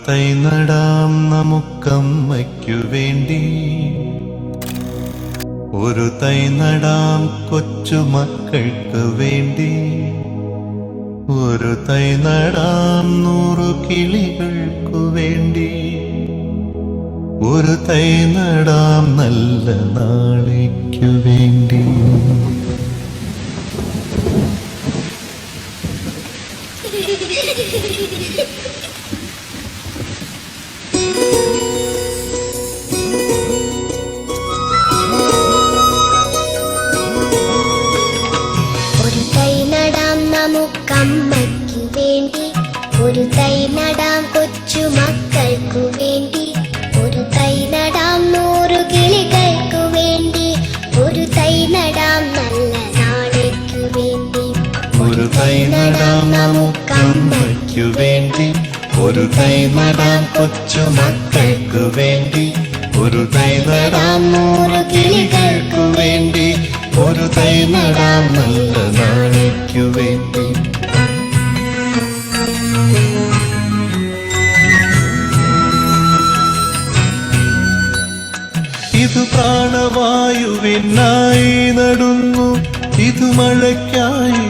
തൈ നടാം നമുക്കമ്മയ്ക്കു വേണ്ടി, ഒരു തൈ നടാം കൊച്ചുമക്കൾക്ക് വേണ്ടി, ഒരു തൈ നടാം 100 കിളികൾക്കു വേണ്ടി, ഒരു തൈ നടാം നല്ല നാളേക്കു വേണ്ടി. ഒരു തൈ നടാം നമുക്കമ്മയ്ക്കു വേണ്ടി, ഒരു തൈ നടാം കൊച്ചുമക്കൾക്കു വേണ്ടി, ഒരു തൈ നടാം 100 കിളികൾക്കു വേണ്ടി, ഒരു തൈ നടാം നല്ല നാളേക്കു വേണ്ടി. ഒരു തൈ നടാം നമുക്കമ്മയ്ക്കു വേണ്ടി, ഒരു തൈ നടാം കൊച്ചുമക്കൾക്കു വേണ്ടി, ഒരു തൈ നടാം 100 കിളികൾക്കു വേണ്ടി, ഒരു തൈ നടാം നല്ല നാളേക്കു വേണ്ടി. ഇത് പ്രാണവായുവിനായി നടുന്നു, ഇത് മഴയ്ക്കായി